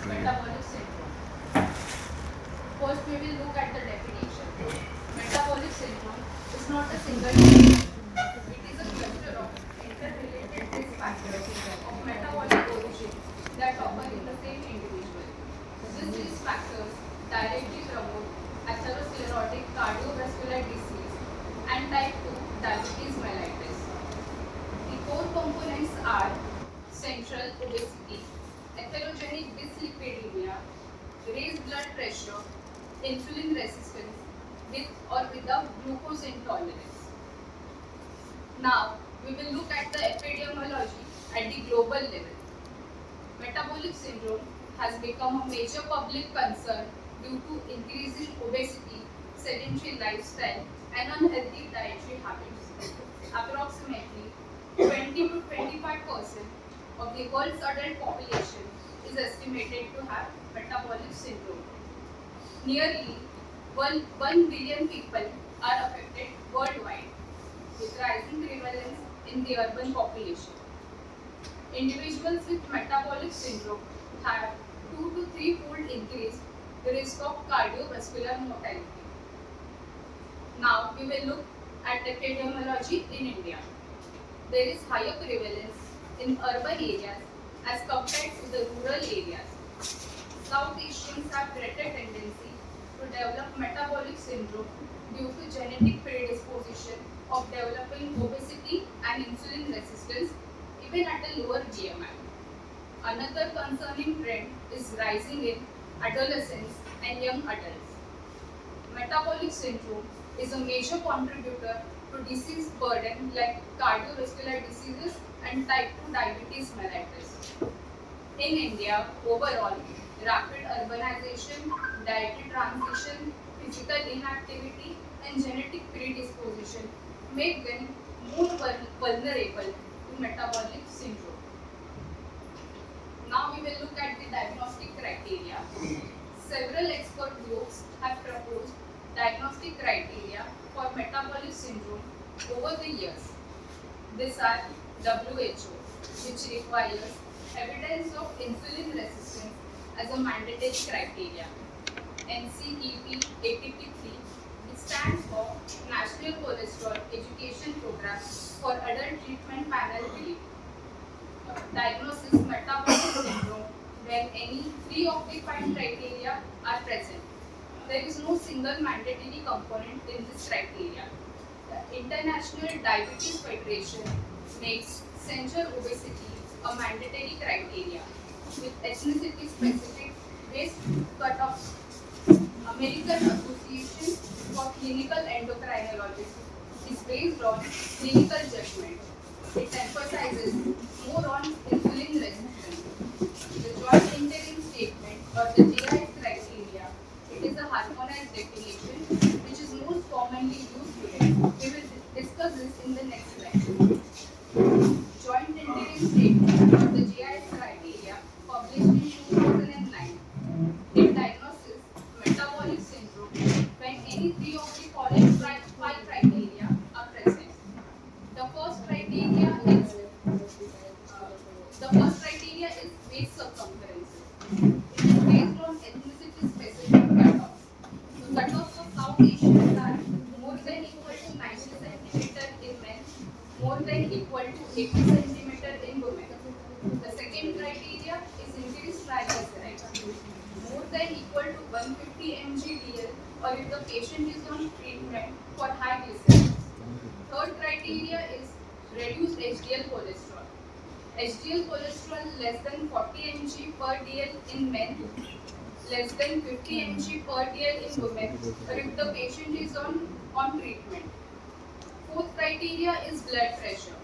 Metabolic syndrome. First, we will look at the definition. Metabolic syndrome is not a single disease. It is a cluster of interrelated risk factors of metabolic origin that occur in the same individual. These risk factors directly promote atherosclerotic cardiovascular disease and type 2 diabetes mellitus. The core components are central obesity, atherogenic dyslipidemia, raised blood pressure, insulin resistance, with or without glucose intolerance. Now, we will look at the epidemiology at the global level. Metabolic syndrome has become a major public concern due to increasing obesity, sedentary lifestyle, and unhealthy dietary habits. Approximately 20 to 25% of the world's adult population is estimated to have metabolic syndrome. Nearly 1 billion people are affected worldwide, with rising prevalence in the urban population. Individuals with metabolic syndrome have 2 to 3-fold increased the risk of cardiovascular mortality. Now we will look at epidemiology in India. There is higher prevalence in urban areas as compared to the rural areas. South Asians have greater tendency to develop metabolic syndrome due to genetic predisposition of developing obesity and insulin resistance even at a lower BMI. Another concerning trend is rising in adolescents and young adults. Metabolic syndrome is a major contributor to disease burden like cardiovascular diseases and type 2 diabetes mellitus. In India, overall, rapid urbanization, dietary transition, physical inactivity, and genetic predisposition make them more vulnerable to metabolic syndrome. Now we will look at the diagnostic criteria. Several expert groups have proposed diagnostic criteria for metabolic syndrome over the years. These are WHO, which requires evidence of insulin resistance as a mandatory criteria. NCEP ATP3, which stands for National Cholesterol Education Program for Adult Treatment Panel belief. Diagnosis metabolic syndrome when any 3 of the 5 criteria are present. There is no single mandatory component in this criteria. The International Diabetes Federation makes central obesity a mandatory criteria with ethnicity specific based cutoffs. American Association for Clinical Endocrinology is based on clinical judgment. It emphasizes more on insulin resistance. The Joint Interim Statement or the GI criteria, it is a harmonized definition which is most commonly used today. We will discuss this in the next slide. Joint Interim Statement or the GI criteria published in 2009. It diagnoses metabolic syndrome when any 3 of the following 5 criteria are present. The first criteria is waist circumference. It is based on ethnicity specific cutoffs. The cutoffs of South Asians are more than equal to 90 centimeter in men, more than equal to 80 centimeter in women. The second criteria is increased triglycerides, more than equal to 150 mg/dl, or if the patient is on treatment for high glycemics. Third criteria is reduced HDL cholesterol. HDL cholesterol less than 40 mg/dl in men, less than 50 mg/dl in women, or if the patient is on treatment. Fourth criteria is blood pressure.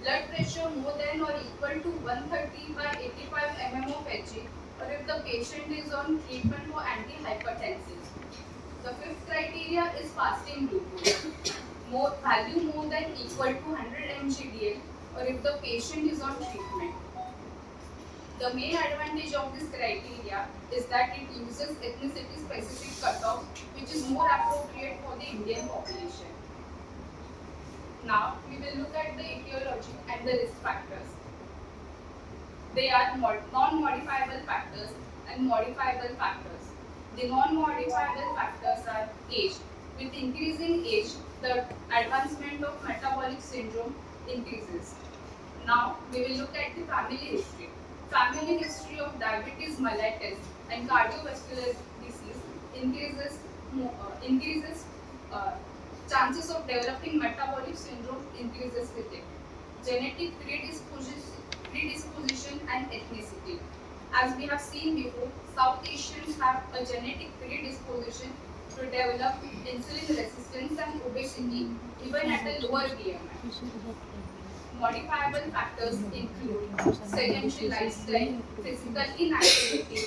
Blood pressure more than or equal to 130/85 mm of Hg, or if the patient is on treatment for antihypertensive. The fifth criteria is fasting glucose. Value more than equal to 100 mg/dl, or if the patient is on treatment. The main advantage of this criteria is that it uses ethnicity specific cutoff, which is more appropriate for the Indian population. Now we will look at the etiology and the risk factors. They are non-modifiable factors and modifiable factors. The non-modifiable factors are age. With increasing age, the advancement of metabolic syndrome increases. Now, we will look at the family history. Family history of diabetes mellitus and cardiovascular disease increases uh, chances of developing metabolic syndrome increases with it. Genetic predisposition and ethnicity. As we have seen before, South Asians have a genetic predisposition to develop insulin resistance and obesity even at a lower BMI. Modifiable factors include sedentary lifestyle, physical inactivity,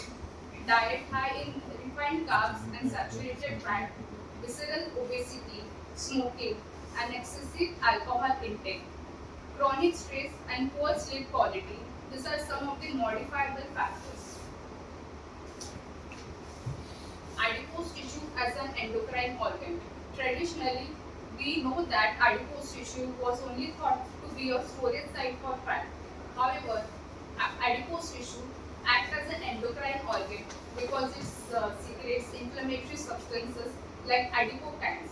diet high in refined carbs and saturated fat, visceral obesity, smoking, and excessive alcohol intake, chronic stress, and poor sleep quality. These are some of the modifiable factors. Adipose tissue as an endocrine organ. Traditionally, we know that adipose tissue was only thought to be a storage site for fat. However, adipose tissue acts as an endocrine organ because it secretes inflammatory substances like adipokines.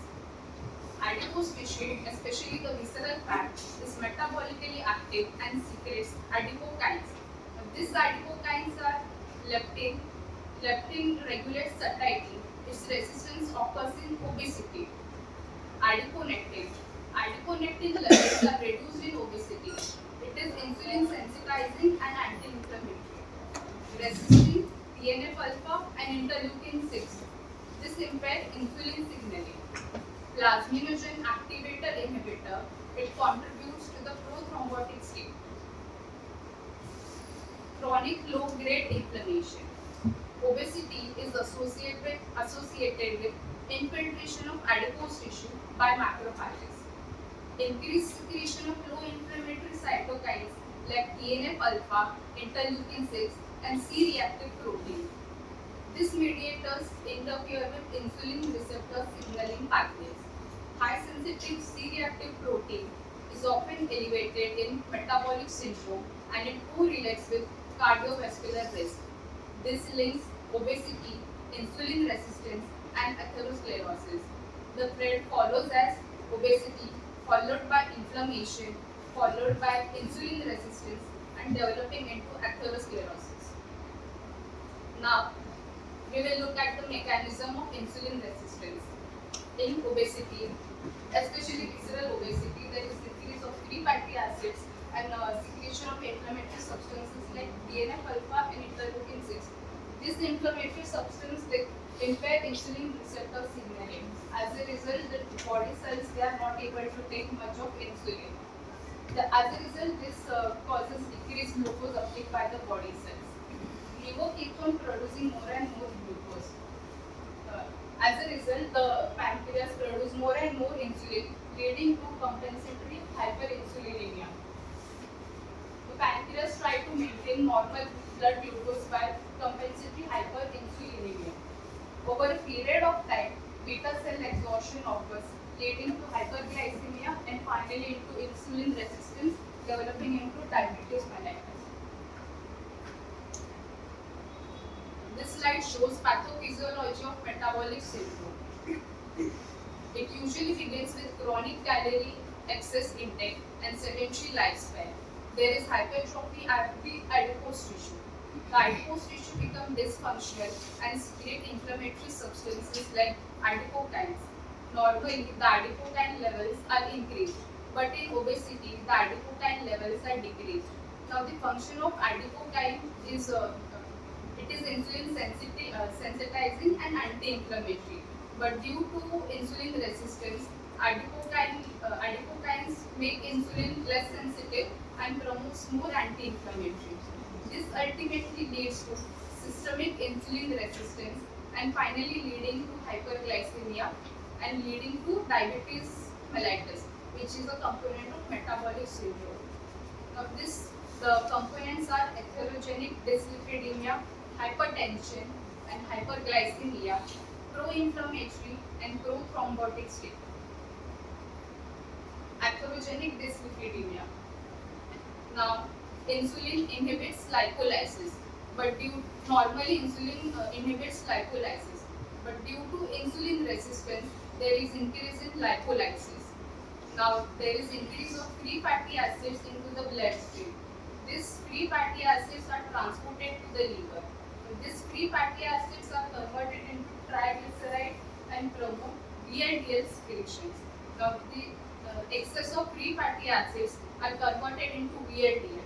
Adipose tissue, especially the visceral fat, is metabolically active and secretes adipokines. These adipokines are leptin. Leptin regulates satiety. Its resistance occurs in obesity. Adiponectin. Adiponectin levels are reduced in obesity. It is insulin sensitizing and anti-inflammatory. Resisting TNF alpha and interleukin 6. This impairs insulin signaling. Plasminogen activator inhibitor. It contributes to the prothrombotic state. Chronic low-grade inflammation. Obesity is associated with infiltration of adipose tissue by macrophages. Increased secretion of low inflammatory cytokines like TNF alpha, interleukin 6, and C-reactive protein. These mediators interfere with insulin receptor signaling pathways. High sensitive C-reactive protein is often elevated in metabolic syndrome and it correlates with cardiovascular risk. This links obesity, insulin resistance, and atherosclerosis. The thread follows as obesity, followed by inflammation, followed by insulin resistance, and developing into atherosclerosis. Now, we will look at the mechanism of insulin resistance. In obesity, especially visceral obesity, there is decrease of free fatty acids and secretion of inflammatory substances like TNF alpha and interleukin 6. This inflammatory substance they impair insulin receptor signaling. As a result, the body cells they are not able to take much of insulin. As a result, this causes decreased glucose uptake by the body cells. Liver keeps on producing more and more glucose. As a result, the pancreas produces more and more insulin, leading to compensatory hyperinsulinemia. The pancreas try to maintain normal blood glucose by compensatory hyperinsulinemia. Over a period of time, beta cell exhaustion occurs, leading to hyperglycemia and finally into insulin resistance, developing into diabetes mellitus. This slide shows pathophysiology of metabolic syndrome. It usually begins with chronic calorie excess intake and sedentary lifestyle. There is hypertrophy at the adipose tissue. The adipose tissue becomes dysfunctional and secrete inflammatory substances like adipokines. Normally, the adipokine levels are increased, but in obesity, the adipokine levels are decreased. Now, the function of adipokine is it is insulin sensitizing and anti-inflammatory. But due to insulin resistance, adipokines make insulin less sensitive and promotes more anti-inflammatory. This ultimately leads to systemic insulin resistance and finally leading to hyperglycemia and leading to diabetes mellitus, which is a component of metabolic syndrome. Now the components are atherogenic dyslipidemia, hypertension and hyperglycemia, pro-inflammatory and pro-thrombotic state. Atherogenic dyslipidemia. Now, insulin inhibits lipolysis, but Normally, insulin inhibits lipolysis, but due to insulin resistance, there is increase in lipolysis. Now, there is increase of free fatty acids into the bloodstream. These free fatty acids are transported to the liver. These free fatty acids are converted into triglyceride and promote VLDL secretions. Now, the excess of free fatty acids are converted into VLDL.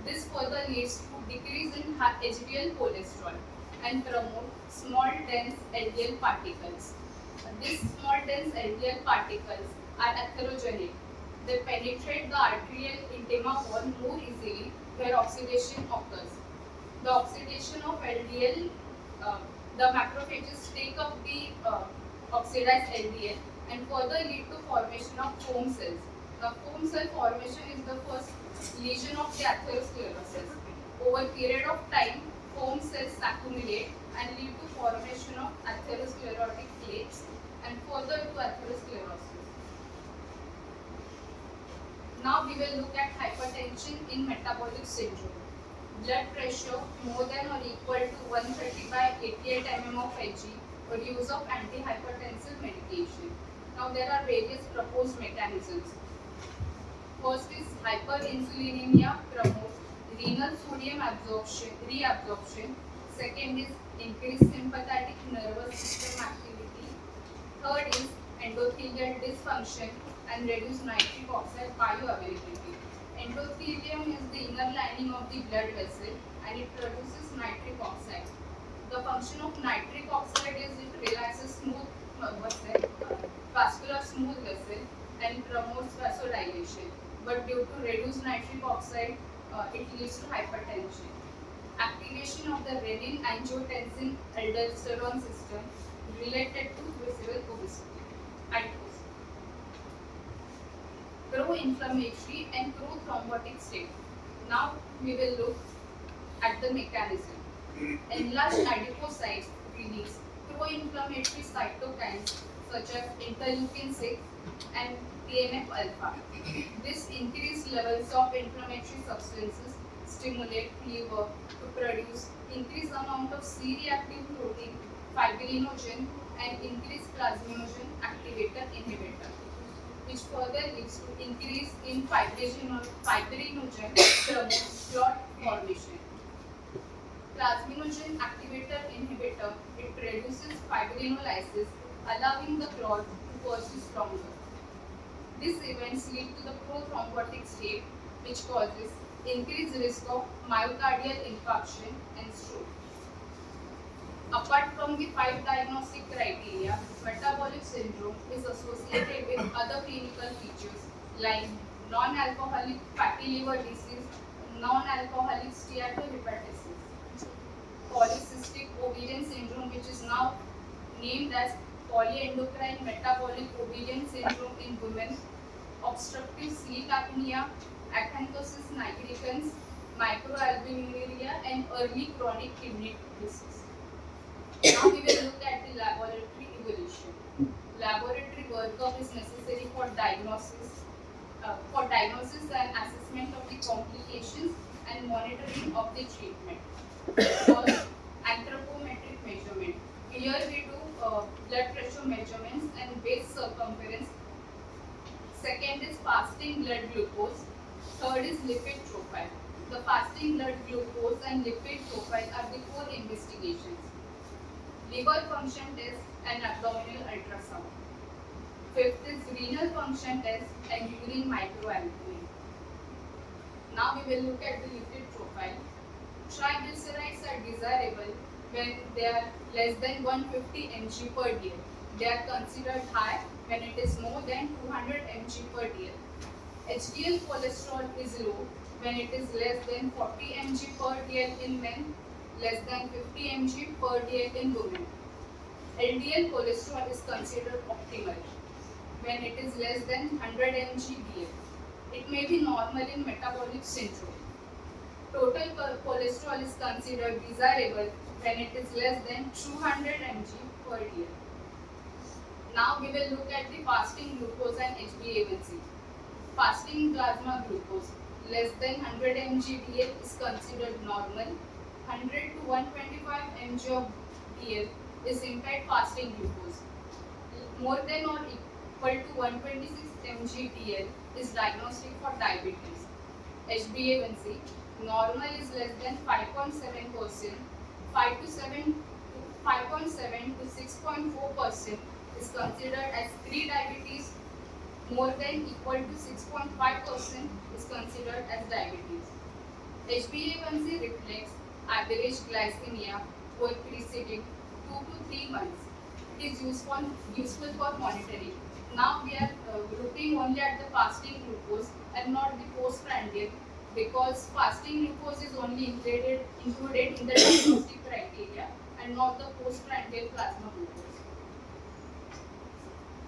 This further leads to decrease in HDL cholesterol and promote small dense LDL particles. These small dense LDL particles are atherogenic. They penetrate the arterial intima wall more easily where oxidation occurs. The oxidation of LDL, the macrophages take up the oxidized LDL and further lead to formation of foam cells. The foam cell formation is the first lesion of the atherosclerosis. Over a period of time, foam cells accumulate and lead to formation of atherosclerotic plaques and further to atherosclerosis. Now we will look at hypertension in metabolic syndrome. Blood pressure more than or equal to 130 by 88 mm of Hg or use of antihypertensive medication. Now there are various proposed mechanisms. First is hyperinsulinemia promotes renal sodium reabsorption. Second is increased sympathetic nervous system activity. Third is endothelial dysfunction and reduced nitric oxide bioavailability. Endothelium is the inner lining of the blood vessel and it produces nitric oxide. The function of nitric oxide is it relaxes vascular smooth vessel and promotes vasodilation. But due to reduced nitric oxide, it leads to hypertension. Activation of the renin-angiotensin aldosterone system related to visceral obesity. Adipose. Pro-inflammatory and pro-thrombotic state. Now we will look at the mechanism. Enlarged adipocytes release pro-inflammatory cytokines such as interleukin 6 and TNF alpha. This increased levels of inflammatory substances stimulate liver to produce increased amount of C-reactive protein, fibrinogen, and increased plasminogen activator inhibitor, which further leads to increase in fibrinogen promotes clot formation. Plasminogen activator inhibitor, it reduces fibrinolysis, allowing the clot to persist longer. These events lead to the prothrombotic state, which causes increased risk of myocardial infarction and stroke. Apart from the 5 diagnostic criteria, metabolic syndrome is associated with other clinical features like non-alcoholic fatty liver disease, non-alcoholic steatohepatitis, polycystic ovarian syndrome, which is now named as polyendocrine metabolic ovarian syndrome in women, obstructive sleep apnea, acanthosis nigricans, microalbuminuria, and early chronic kidney disease. Now we will look at the laboratory evolution. Laboratory workup is necessary for diagnosis and assessment of the complications and monitoring of the treatment. First, anthropometric measurement. Here we do blood pressure measurements and waist circumference. Second is fasting blood glucose. Third is lipid profile. The fasting blood glucose and lipid profile are the core investigations. Liver function test and abdominal ultrasound. Fifth is renal function test and urine microalbumin. Now we will look at the lipid profile. Triglycerides are desirable when they are less than 150 mg per dl. They are considered high when it is more than 200 mg per dl. HDL cholesterol is low when it is less than 40 mg per dl in men, less than 50 mg per dl in women. LDL cholesterol is considered optimal when it is less than 100 mg dl. It may be normal in metabolic syndrome. Total cholesterol is considered desirable when it is less than 200 mg per dl. Now we will look at the fasting glucose and HbA1c. Fasting plasma glucose less than 100 mg dl is considered normal. 100 to 125 mg of DL is impaired fasting glucose. More than or equal to 126 mg DL is diagnostic for diabetes. HbA1c normal is less than 5.7%, 5 to 7 5.7 to 6.4% is considered as pre-diabetes. More than equal to 6.5% is considered as diabetes. HbA1c reflects average glycemia for preceding 2 to 3 months. It is useful for monitoring. Now we are looking only at the fasting glucose and not the postprandial, because fasting glucose is only included in the diagnostic criteria and not the postprandial plasma glucose.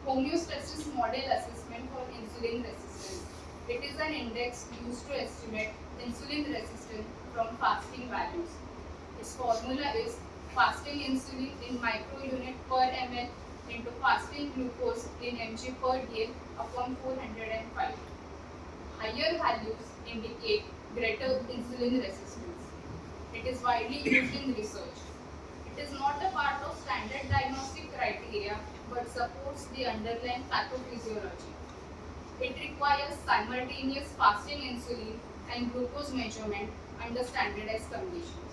Homeostasis model assessment for insulin resistance. It is an index used to estimate insulin resistance from fasting values. Its formula is fasting insulin in microunit per ml into fasting glucose in mg per dl upon 405. Higher values indicate greater insulin resistance. It is widely used in research. It is not a part of standard diagnostic criteria but supports the underlying pathophysiology. It requires simultaneous fasting insulin and glucose measurement under standardized conditions.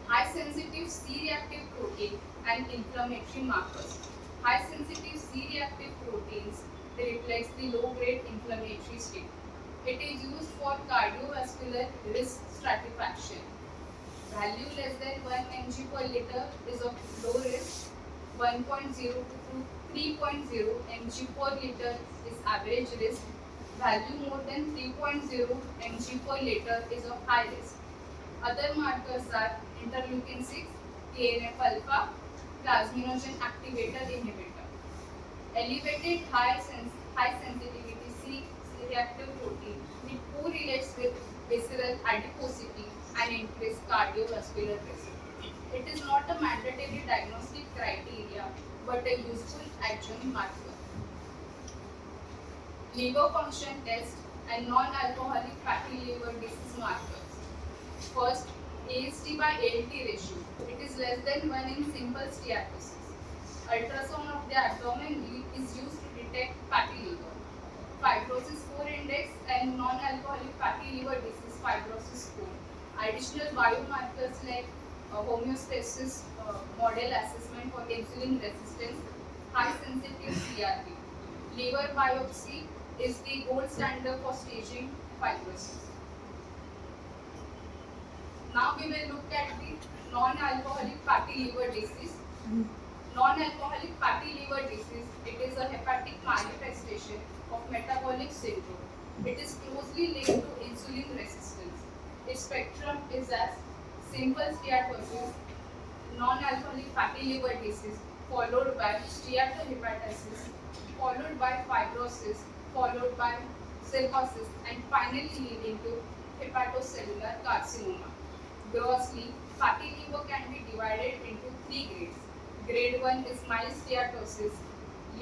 High sensitive C-reactive protein and inflammatory markers. High sensitive C-reactive proteins reflects the low-grade inflammatory state. It is used for cardiovascular risk stratification. Value less than 1 mg per liter is of low risk. 1.0 to 3.0 mg per liter is average risk. Value more than 3.0 mg per liter is of high risk. Other markers are interleukin 6, TNF alpha, plasminogen activator inhibitor. Elevated high sensitivity C-reactive protein, it correlates with visceral adiposity and increased cardiovascular risk. It is not a mandatory diagnostic criteria but a useful adjunct marker. Liver function test and non-alcoholic fatty liver disease markers. First, AST by ALT ratio. It is less than 1 in simple steatosis. Ultrasound of the abdomen is used to detect fatty liver. Fibrosis score index and non-alcoholic fatty liver disease fibrosis score. Additional biomarkers like homeostasis model assessment for insulin resistance, high sensitive CRP. Liver biopsy is the gold standard for staging fibrosis. Now we will look at the non-alcoholic fatty liver disease. Non-alcoholic fatty liver disease, it is a hepatic manifestation of metabolic syndrome. It is closely linked to insulin resistance. Its spectrum is as simple steatosis, non-alcoholic fatty liver disease, followed by steatohepatitis, followed by fibrosis, followed by cirrhosis, and finally leading to hepatocellular carcinoma. Grossly, fatty liver can be divided into 3 grades. Grade 1 is mild steatosis.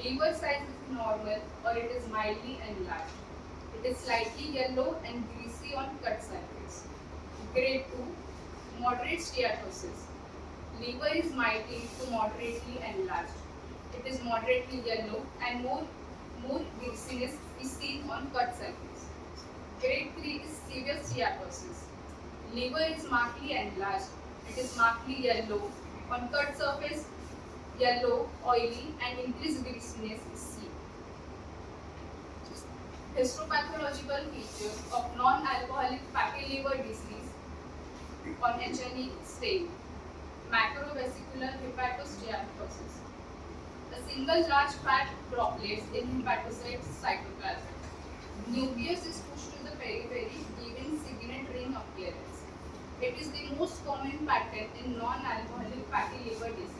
Liver size is normal or it is mildly enlarged. It is slightly yellow and greasy on cut surface. Grade 2, moderate steatosis. Liver is mildly to moderately enlarged. It is moderately yellow and more greasiness is seen on cut surface. Grade 3 is severe steatosis. Liver is markedly enlarged. It is markedly yellow. On cut surface, yellow, oily, and increased greasiness is seen. Histopathological features of non-alcoholic fatty liver disease on H&E stain. Macrovesicular hepatosteatosis. A single large fat droplets in hepatocyte cytoplasm. Nucleus is pushed to the periphery, giving signet ring appearance. It is the most common pattern in non-alcoholic fatty liver disease.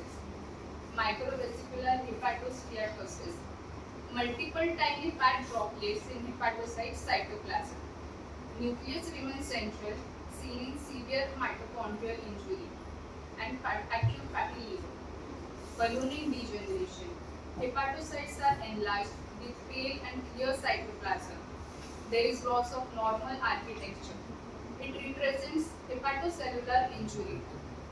Microvesicular hepatosteatosis. Multiple tiny fat droplets in hepatocyte cytoplasm. Nucleus remains central, seen in severe mitochondrial injury and acute fatty liver. Ballooning degeneration. Hepatocytes are enlarged with pale and clear cytoplasm. There is loss of normal architecture. It represents hepatocellular injury.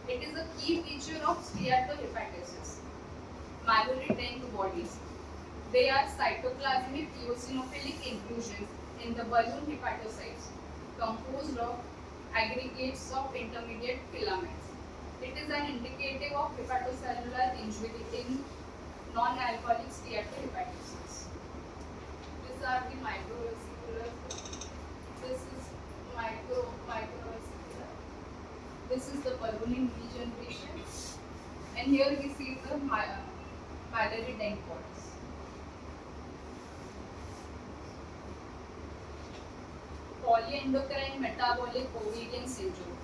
It is a key feature of steatohepatitis. Mammary tank bodies. They are cytoplasmic eosinophilic inclusions in the balloon hepatocytes, composed of aggregates of intermediate filaments. It is an indicative of hepatocellular injury in non-alcoholic steatohepatitis. These are the microvesicular. This is microvesicular. This is the ballooning degeneration, and here we see the Mallory tank bodies. Polyendocrine metabolic ovarian syndrome.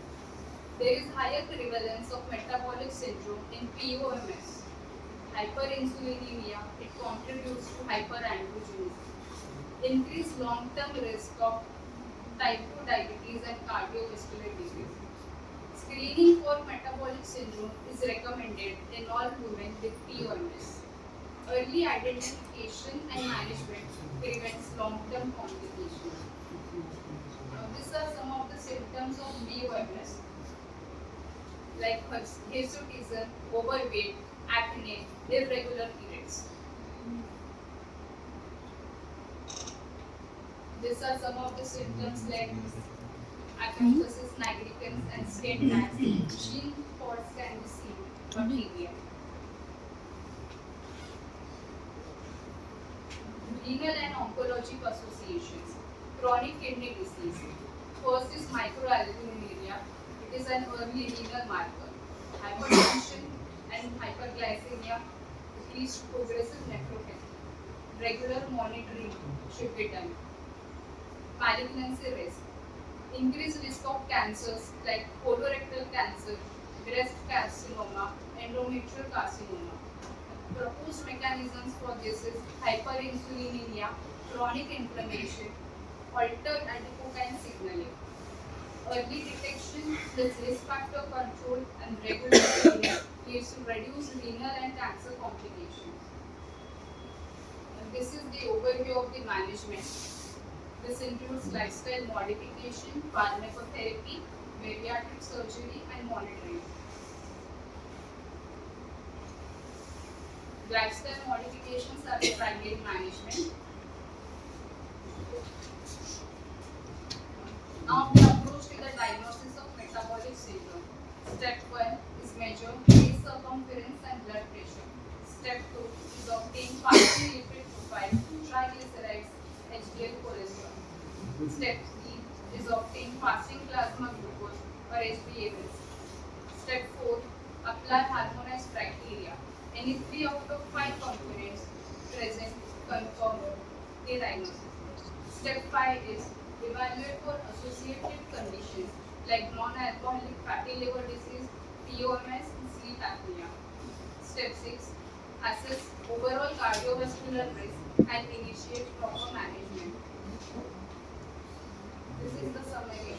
There is higher prevalence of metabolic syndrome in POMS. Hyperinsulinemia, it contributes to hyperandrogenism. Increased long-term risk of type 2 diabetes and cardiovascular disease. Screening for metabolic syndrome is recommended in all women with POMS. Early identification and management prevents long-term complications. These are some of the symptoms of POMS, like hirsutism, overweight, acne, irregular periods. These are some of the symptoms like acanthosis nigricans and skin tags. Gene spots can be seen, bacteria. Renal and oncologic associations. Chronic kidney disease. First is microalbuminuria. It is an early renal marker. Hypertension and hyperglycemia leads to progressive nephropathy. Regular monitoring should be done. Malignancy risk. Increased risk of cancers like colorectal cancer, breast carcinoma, endometrial carcinoma. Proposed mechanisms for this is hyperinsulinemia, chronic inflammation, altered adipokine signaling. Early detection with risk factor control and regular screening leads to reduced renal and cancer complications. And this is the overview of the management. This includes lifestyle modification, pharmacotherapy, bariatric surgery, and monitoring. Lifestyle modifications are the primary management. Now we approach to the diagnosis of metabolic syndrome. Step 1 is measure waist circumference and blood pressure. Step 2 is obtain fasting lipid profile, triglycerides, HDL cholesterol. Step 3 is obtain fasting plasma glucose or HbA1c. Step 4, apply harmonized criteria. Any 3 out of 5 components present confirm the diagnosis. Step 5 is evaluate for associated conditions like non-alcoholic fatty liver disease, POMS, and sleep apnea. Step 6, assess overall cardiovascular risk and initiate proper management. This is the summary.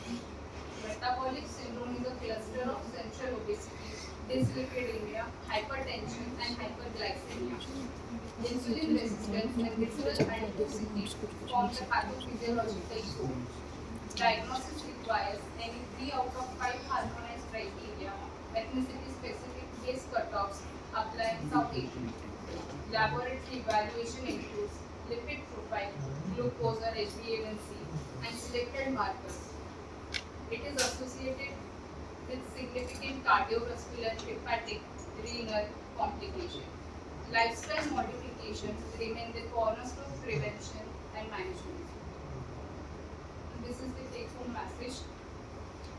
Metabolic syndrome is a cluster of central obesity, dyslipidemia, hypertension, and hyperglycemia. Insulin resistance and visceral adiposity form the pathophysiological core. Diagnosis requires any 3 out of 5 harmonized criteria, ethnicity-specific case cutoffs apply in South Asia. Laboratory evaluation includes lipid profile, glucose or HbA1c, and selected markers. It is associated with significant cardiovascular, hepatic, renal complications. Lifestyle modifications remain the cornerstone of prevention and management. This is the take-home message.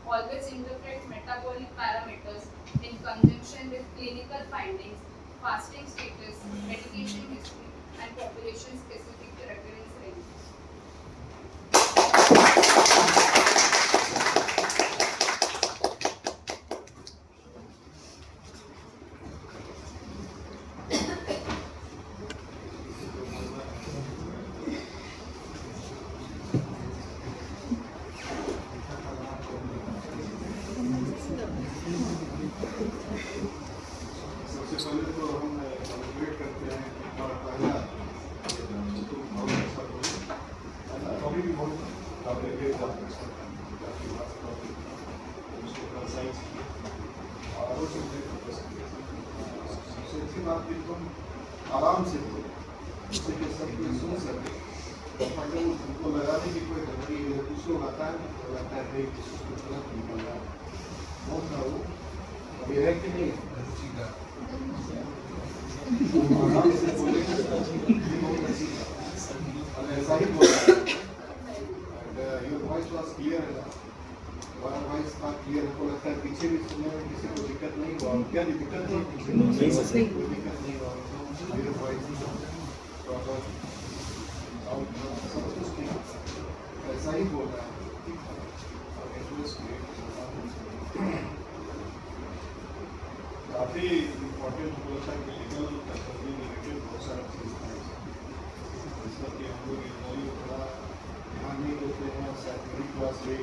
Always interpret metabolic parameters in conjunction with clinical findings, fasting status, medication history, and population-specific reference ranges. सबसे पहले तो हम calculate करते हैं और पहला बात बिल्कुल आराम से बोलो, जिससे कि सब कोई सुन सके। उनको लगाने की कोई गलती है, कुछ लोग आता है तो लगता है भाई कुछ गलत निकल रहा है, बहुत ना हो। अब ये है कि नहीं आराम से बोलेंगे बहुत अच्छी बात, और ऐसा ही बोलना है। योर वॉइस वाज क्लियर है, वॉइस था क्लियर, हमको लगता है पीछे भी सुनने में किसी को दिक्कत नहीं हुआ। क्या दिक्कत थी? कोई दिक्कत नहीं हुआ, मेरे वॉइस प्रॉपर साउंड सब कुछ ठीक, ऐसा ही बोल रहा है। और इंटरेस्ट काफ़ी इम्पोर्टेंट होता है कि लीगल रिलेटेड बहुत सारा चीज़ है, जिसका कि हम लोग इग्नोर थोड़ा ध्यान नहीं देते हैं। शायद मेरी क्लास में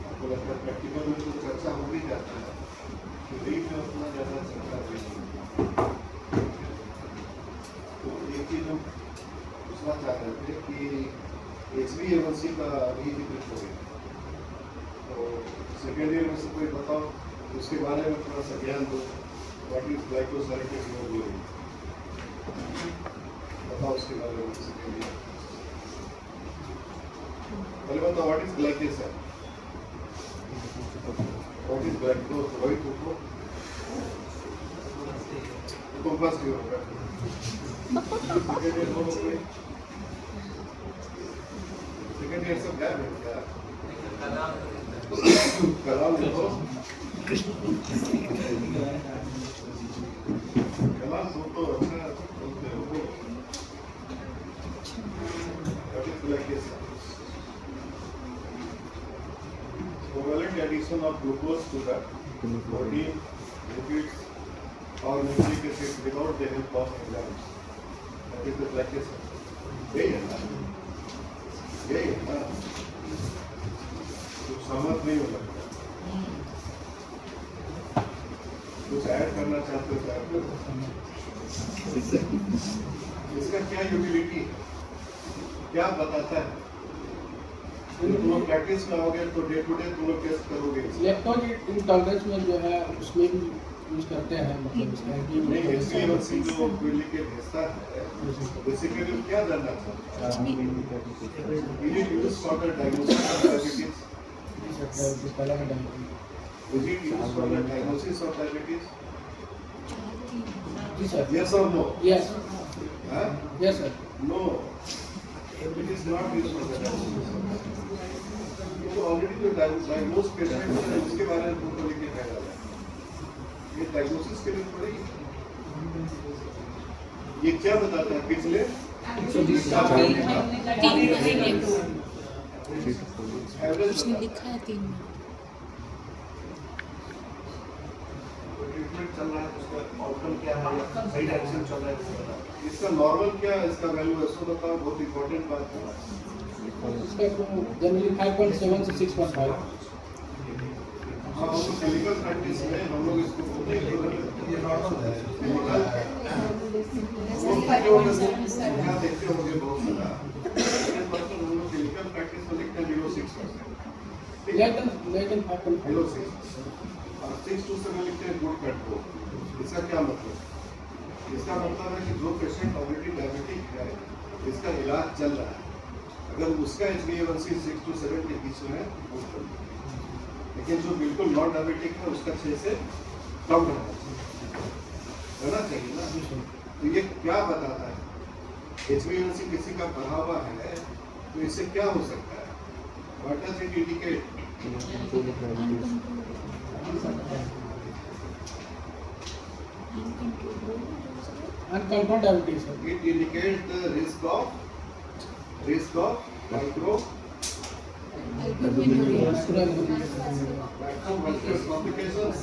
आपको लगता है प्रैक्टिकल में तो चर्चा हो भी जाता है, तो रीड में उतना ज़्यादा चर्चा भी नहीं होती। तो एक चीज़ हम पूछना चाह रहे थे कि HbA1c का अभी जिक्र हो गया, तो सेकेंड ईयर में से कोई बताओ उसके बारे में थोड़ा सा ज्ञान दो। व्हाट इज ग्लाइकोसाइलेटेड हीमोग्लोबिन, बताओ उसके बारे में सेकेंड ईयर। पहले बताओ what is glycation, what is glycose, वही तो फर्स्ट ईयर होगा। सेकेंड ईयर सब क्या है क्या कलाम देखो, कलाम तो अच्छा बोलते हो। What is glycation, covalent addition of glucose to the protein, lipids or nucleic acids without the help of enzymes. That is the glycation. यही है ना, यही है ना, कुछ समझ नहीं हो लगता, कुछ ऐड करना चाहते हो तो इसका क्या यूटिलिटी है, क्या बताता है? तुम लोग प्रैक्टिस में आओगे तो डे टू डे तुम लोग टेस्ट करोगे। लैक्टोज इंटॉलरेंस में जो है उसमें भी यूज करते हैं, मतलब इसका नहीं HbA1c जो कोई लिखे भेजता है, बेसिकली क्या जानना चाहता है? Is it used for the diagnosis of diabetes? पहला का diabetes Is it used for the diagnosis of diabetes? जी sir, Yes or no? Yes Huh? Yes sir, No. It is not used for the diagnosis of diabetes. तो already जो diagnose patient है उसके बारे में तुमको लिखे भेजा है, ये डायग्नोसिस के लिए थोड़ी। ये क्या बताता है पिछले उसने लिखा है 3 ट्रीटमेंट चल रहा है, उसका आउटकम क्या है, सही डायरेक्शन चल रहा है, इसका नॉर्मल क्या है, इसका वैल्यू ऐसा बताओ, बहुत इंपॉर्टेंट बात है। इसका जनरली 5.7 से 6.5। हाँ, हम लोग क्लिनिकल प्रैक्टिस में हम लोग इसको बोलते हैं ये नॉर्मल है, क्लिनिकल है। क्या देखते होंगे बहुत सारा, लेकिन हम लोग क्लिनिकल प्रैक्टिस में लिखते हैं 0.6%, लेकिन 5.5 0.6 और 6 to 7 लिखते हैं गुड कंट्रोल। इसका क्या मतलब? इसका मतलब है कि जो पेशेंट ऑलरेडी डायबिटिक है, इसका इलाज चल रहा है, अगर उसका HbA1c 6 to 7 के बीच में है गुड कंट्रोल, लेकिन जो बिल्कुल नॉन डायबिटिक है उसका 6 से कम रहना चाहिए ना। तो ये क्या बताता है? HbA1c किसी का बढ़ा हुआ है तो इससे क्या हो सकता है? What does it indicate? Uncontrolled diabetes है। It indicates the risk of micro microvascular complications.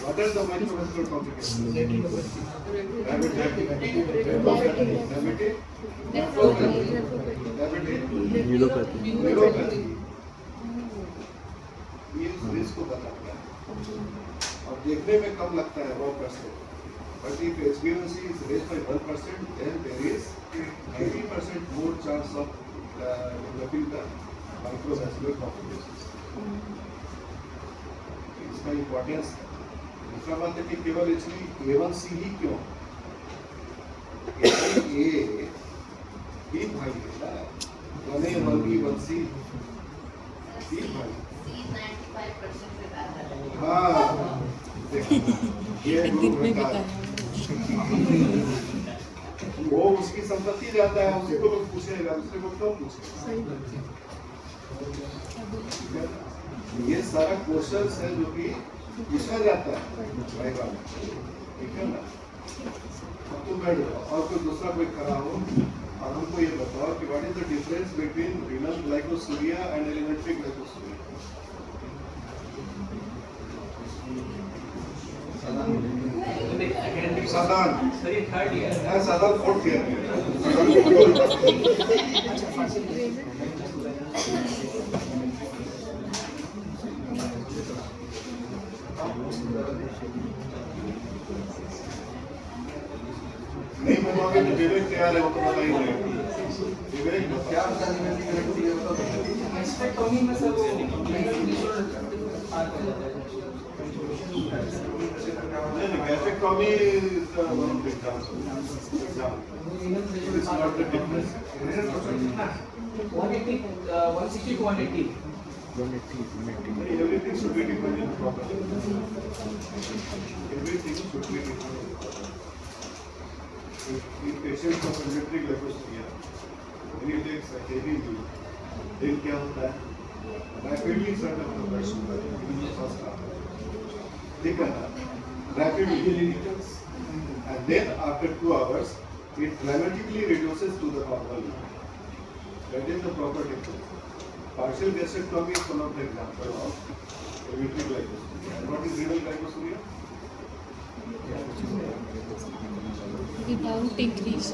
What are the microvascular complications? Neuropathy. ये इस रिस्क को बताता है और देखने में कम लगता है 1%, but if HbA1c is raised by 1%, then there is 80% more chance of developing the microvascular complications. इसका इम्पोर्टेंस है। दूसरा बात है कि केवल HbA1c ही क्यों, 1A B भाग है 1A 1B 1C B भाग C 95% से ज्यादा है। हाँ ये एक दिन में बताया बताया वो उसकी संपत्ति जाता है उसी को लोग पूछेगा दूसरे को क्यों पूछेगा ये सारा क्वेश्चंस है जो कि पूछा जाता है वाइवा में ठीक है ना अब तुम बैठ जाओ और कोई दूसरा कोई खड़ा हो और हमको ये बताओ कि what is the difference between renal glycosuria and alimentary glycosuria साधारण सर ये थर्ड ईयर है साधारण फोर्थ ईयर नहीं बनवाओगे तो विवेक तैयार है वो तो पता ही नहीं विवेक क्या एस्पेक्टोमी में सर वो Gastrectomy is one of the examples. It's not the difference. 180 160 to 180 Everything should be defined properly. Everything should be defined. In patients of electric glycosuria, when he takes a heavy meal, then क्या होता है? Rapidly sort of the blood sugar in the first half. ठीक है ना? Rapidly, and then after 2 hours, it dramatically reduces to the normal level. That is the proper difference. Partial gastrectomy is one of the example of electric glycosuria. And what is renal glycosuria? without increase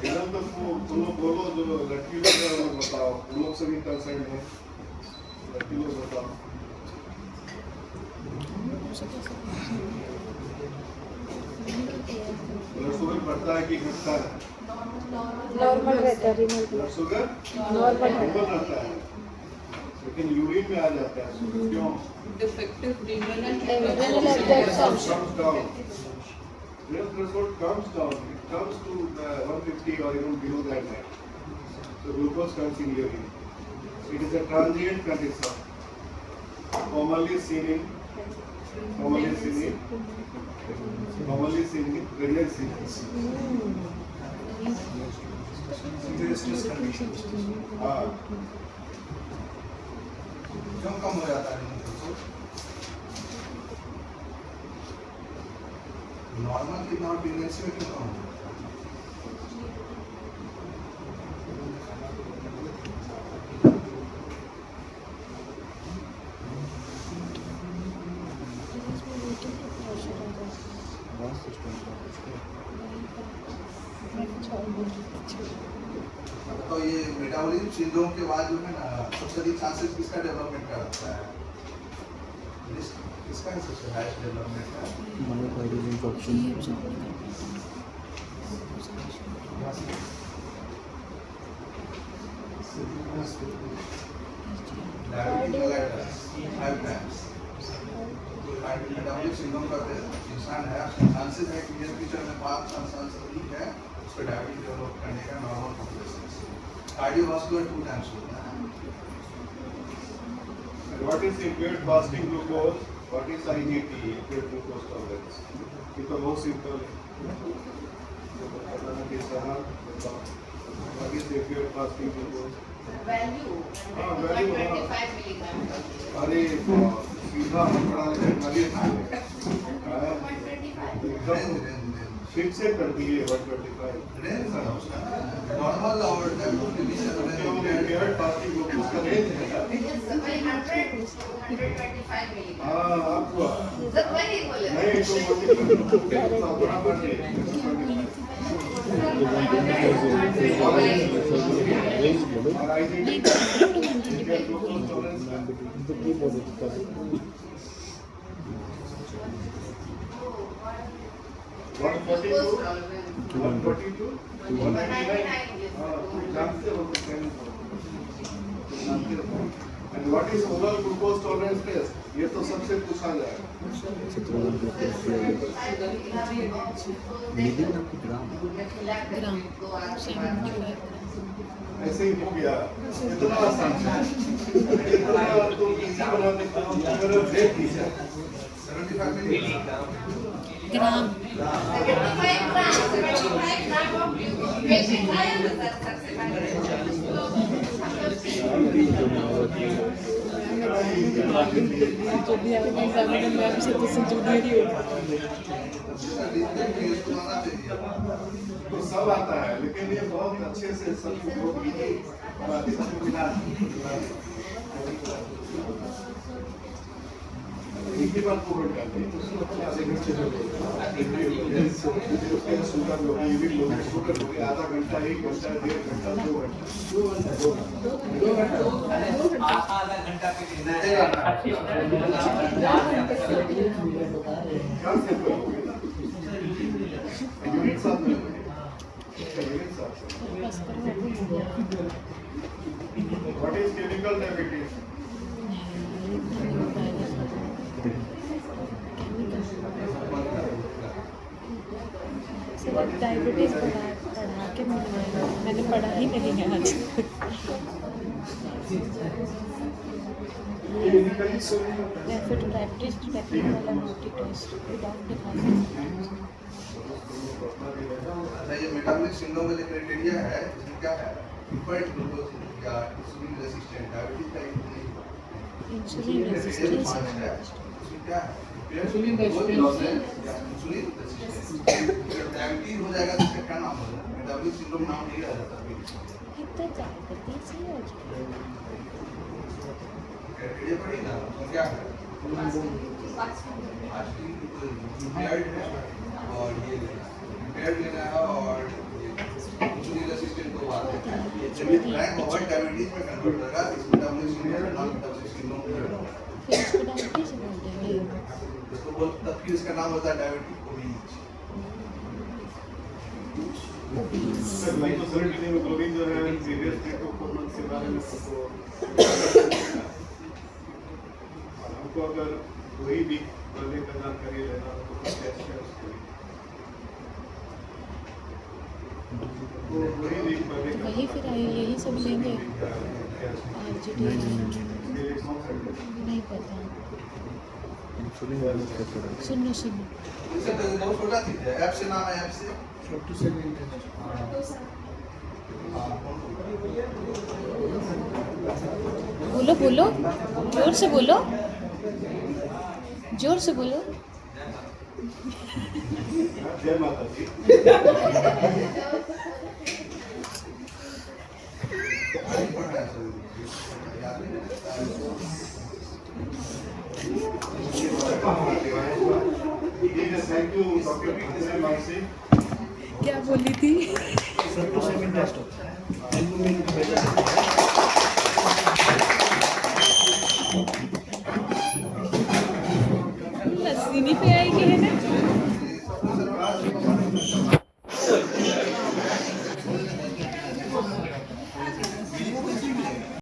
renal तो तुम लोग बोलो जो लड़की लोग हैं वो बताओ तुम लोग सभी कंसर्न हैं लड़की लोग बताओ ब्लड शुगर बढ़ता है कि घटता है नॉर्मल रहता है renal blood sugar normal normal रहता है लेकिन यूरिन में आ जाता है क्यों Defective renal renal absorption. comes down renal threshold comes down it comes to 150 or even below that line so glucose comes in urine it is a transient condition commonly seen in pregnancy हाँ क्यों कम हो जाता है normal कितना और pregnancy में क्यों कम हो तो ये मेटाबॉलिज्म सिंड्रोम के बाद जो है ना सबसे अधिक चांसेस किसका डेवलपमेंट का होता है किसका है सबसे हाईएस्ट डेवलपमेंट का डायबिटिक 5 टाइम्स मेटाबॉलिक सिंड्रोम का इंसान है चांसेस है कि नियर फ्यूचर में 5 साल से अधिक है उसको डायबिटीज डेवलप करने का नॉर्मल पॉपुलेशन से कार्डियोवास्कुलर 2 टाइम्स होता है And what is impaired fasting glucose? What is IGT? Impaired glucose tolerance. ये तो बहुत सिंपल है। बताना किस तरह बताओ। What is impaired fasting glucose? value हाँ, value, 125 milligram. अरे सीधा पढ़ा लेकर खाली हाँ, 125. एकदम फिट से कर दिए 125। रेंज है उसका नॉर्मल और impaired fasting glucose का रेंज है। Yes, वही 125 milligram. हाँ, आपको सर वही बोले. नहीं तो अपना पढ़िए। और IGT impaired glucose tolerance का 142, 199. जानते हो तो क्या नहीं जानते हो? And what is oral glucose tolerance test? ये तो सबसे पूछा जाएगा। ग्राम 75 ऐसे ही हो गया, इतना आसान है। इतना तो इजी बना देता हूँ, मेरा रेट नीचे 75 मिली ग्राम 75 grams of patient आया ना सर सबसे पहले जो भी आगे एग्जामिनर मैम से तो जूनियर ही होगा तो सब आता है, लेकिन ये बहुत अच्छे से सब को मिला एक ही बार को कर दी उसके शुगर लोग ये भी लोग शुगर हो गया आधा घंटा 1 घंटा 1.5 घंटा 2 घंटा आधा घंटा पे कितना है? क्या से करोगे ना यूनिट साथ में यूनिट साथ what is chemical diabetes sir diabetes पढ़ा के मैंने पढ़ा ही नहीं है आज refer to diabetes technical and test without defining अच्छा ये मेटाबॉलिक सिंड्रोम का जो क्राइटेरिया है इसमें क्या है हिपेट ग्लूकोज या इंसुलिन रेजिस्टेंट डायबिटीज का इंसुलिन रेजिस्टेंस इसमें क्या है Insulin resistance. Insulin resistance diabetes हो जाएगा तो इसका क्या नाम होगा मेटाबॉलिक सिंड्रोम नाम नहीं रह जाता इतना डायबिटीज ही हो जाए क्राइटेरिया पड़ेगा उसमें क्या है आज की impaired है और ये impaired लेना है और इंसुलिन रेजिस्टेंट को बात है जब ये रैंक ओवर डायबिटीज में कन्वर्ट होगा इस metabolic syndrome non metabolic syndrome फिर इसको डायबिटीज बोल देंगे इसको बोल तब फिर इसका नाम होता है डायबिटिक ओबीज सर लाइकोसोलेट हीमोग्लोबिन जो है सीरियस परफॉर्मेंस के बारे में सबको हमको अगर कोई भी बदले का जानकारी लेना हो तो टेस्ट है उसको तो कोई भी बदले का वही फिर यही सब लेंगे आरजीडी नहीं पता सुनो इससे तो बहुत छोटा चीज है ऐप से नाम है ऐप से बोलो बोलो जोर से बोलो जोर से बोलो जय माता दी thank you doctor Peter Mansi क्या बोली थी लस्सी नहीं पे आएगी है ना